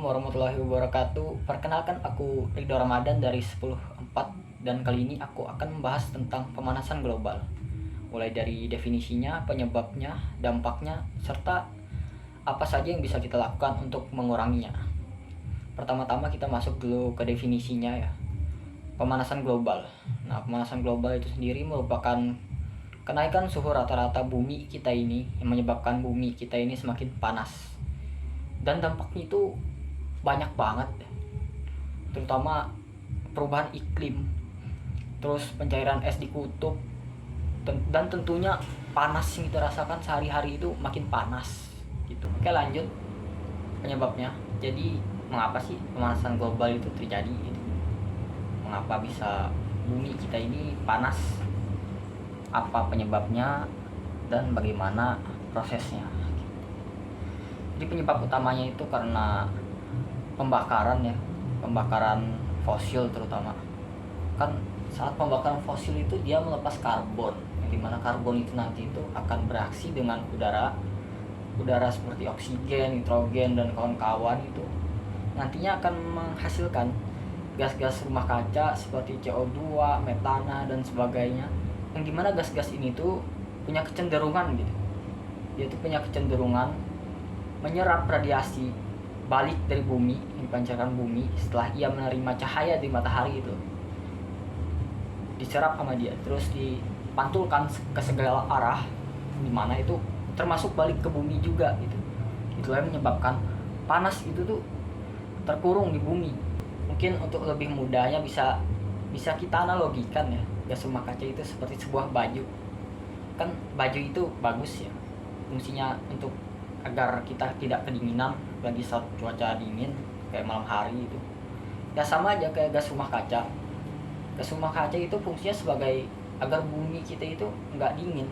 warahmatullahi wabarakatuh. Perkenalkan, aku Ridho Ramadan dari 10.4, dan kali ini aku akan membahas tentang pemanasan global. Mulai dari definisinya, penyebabnya, dampaknya, serta apa saja yang bisa kita lakukan untuk menguranginya. Pertama-tama kita masuk dulu ke definisinya ya. Pemanasan global. Nah, pemanasan global itu sendiri merupakan kenaikan suhu rata-rata bumi kita ini yang menyebabkan bumi kita ini semakin panas. Dan dampaknya itu banyak banget, terutama perubahan iklim, terus pencairan es di kutub, dan tentunya panas yang kita rasakan sehari-hari itu makin panas gitu. Oke, lanjut penyebabnya. Jadi mengapa sih pemanasan global itu terjadi gitu? Mengapa bisa bumi kita ini panas? Apa penyebabnya dan bagaimana prosesnya? Jadi penyebab utamanya itu karena pembakaran ya, pembakaran fosil terutama. Kan saat pembakaran fosil itu dia melepas karbon, yang dimana karbon itu nanti itu akan bereaksi dengan udara seperti oksigen, nitrogen, dan kawan-kawan itu nantinya akan menghasilkan gas-gas rumah kaca seperti CO2, metana, dan sebagainya, yang dimana gas-gas ini tuh punya kecenderungan gitu, dia tuh punya kecenderungan menyerap radiasi balik dari bumi yang dipancarkan bumi setelah ia menerima cahaya dari matahari itu, diserap sama dia terus dipantulkan ke segala arah, dimana itu termasuk balik ke bumi juga gitu. Itulah yang menyebabkan panas itu tuh terkurung di bumi. Mungkin untuk lebih mudahnya bisa kita analogikan ya, gas rumah kaca itu seperti sebuah baju. Kan baju itu bagus ya, fungsinya untuk agar kita tidak kedinginan lagi saat cuaca dingin kayak malam hari itu. Ya sama aja kayak gas rumah kaca. Gas rumah kaca itu fungsinya sebagai agar bumi kita itu nggak dingin.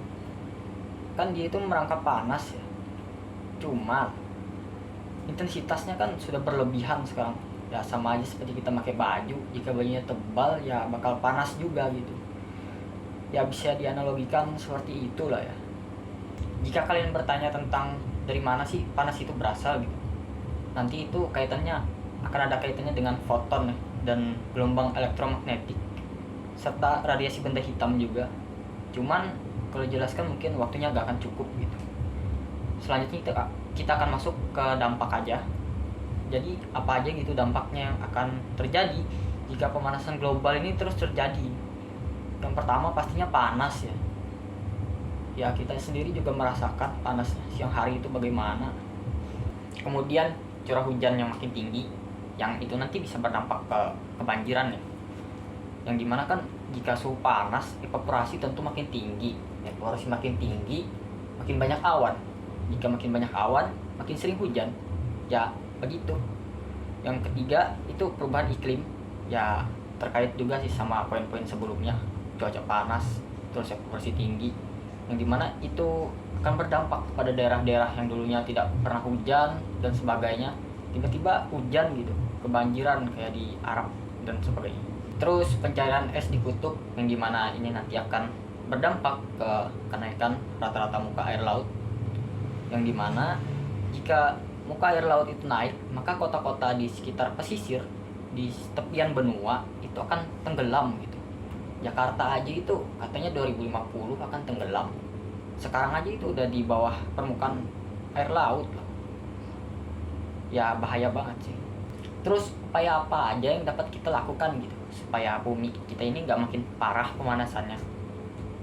Kan dia itu merangkap panas ya. Cuma intensitasnya kan sudah berlebihan sekarang. Ya sama aja seperti kita pakai baju, jika bajunya tebal ya bakal panas juga gitu. Ya bisa dianalogikan seperti itulah ya. Jika kalian bertanya tentang dari mana sih panas itu berasal gitu, nanti itu kaitannya akan ada kaitannya dengan foton ya, dan gelombang elektromagnetik serta radiasi benda hitam juga. Cuman kalau jelaskan mungkin waktunya gak akan cukup gitu. Selanjutnya kita akan masuk ke dampak aja. Jadi apa aja gitu dampaknya yang akan terjadi jika pemanasan global ini terus terjadi. Yang pertama pastinya panas ya. Ya kita sendiri juga merasakan panas siang hari itu bagaimana. Kemudian curah hujan yang makin tinggi, yang itu nanti bisa berdampak ke kebanjiran ya. Yang dimana kan jika suhu panas, evaporasi tentu makin tinggi. Evaporasi makin tinggi, makin banyak awan. Jika makin banyak awan, makin sering hujan. Ya begitu. Yang ketiga itu perubahan iklim. Ya terkait juga sih sama poin-poin sebelumnya, cuaca panas, terus evaporasi tinggi, yang dimana itu akan berdampak pada daerah-daerah yang dulunya tidak pernah hujan dan sebagainya, tiba-tiba hujan gitu, kebanjiran kayak di Arab dan sebagainya. Terus pencairan es di kutub, yang dimana ini nanti akan berdampak ke kenaikan rata-rata muka air laut, yang dimana jika muka air laut itu naik, maka kota-kota di sekitar pesisir, di tepian benua itu akan tenggelam gitu. Jakarta aja itu katanya 2050 akan tenggelam. Sekarang aja itu udah di bawah permukaan air laut loh. Ya bahaya banget sih. Terus upaya apa aja yang dapat kita lakukan gitu supaya bumi kita ini nggak makin parah pemanasannya?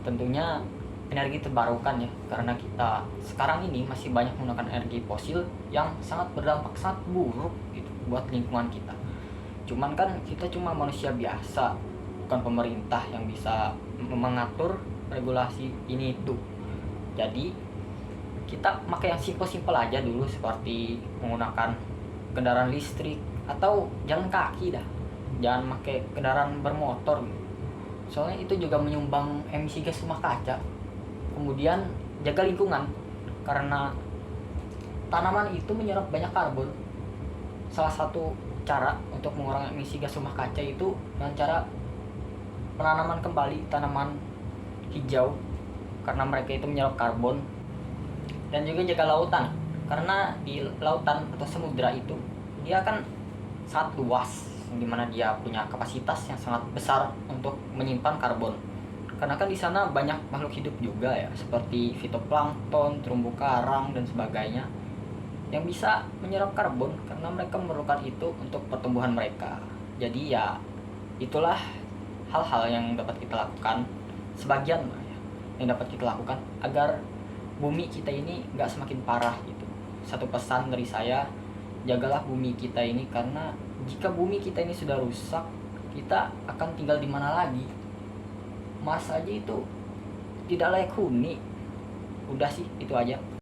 Tentunya energi terbarukan ya, karena kita sekarang ini masih banyak menggunakan energi fosil yang sangat berdampak sangat buruk gitu buat lingkungan kita. Cuman kan kita cuma manusia biasa, bukan pemerintah yang bisa mengatur regulasi ini itu. Jadi kita pakai yang simpel-simpel aja dulu, seperti menggunakan kendaraan listrik atau jalan kaki dah. Jangan pakai kendaraan bermotor gitu. Soalnya itu juga menyumbang emisi gas rumah kaca. Kemudian jaga lingkungan, karena tanaman itu menyerap banyak karbon. Salah satu cara untuk mengurangi emisi gas rumah kaca itu dengan cara penanaman kembali tanaman hijau, karena mereka itu menyerap karbon. Dan juga jaga lautan, karena di lautan atau samudra itu dia kan sangat luas, dimana dia punya kapasitas yang sangat besar untuk menyimpan karbon. Karena kan di sana banyak makhluk hidup juga ya, seperti fitoplankton, terumbu karang dan sebagainya yang bisa menyerap karbon karena mereka memerlukan itu untuk pertumbuhan mereka. Jadi ya itulah hal-hal yang dapat kita lakukan, sebagian lah ya, yang dapat kita lakukan agar bumi kita ini nggak semakin parah gitu. Satu pesan dari saya, jagalah bumi kita ini, karena jika bumi kita ini sudah rusak, kita akan tinggal di mana lagi? Mars aja itu tidak layak huni. Udah sih, itu aja.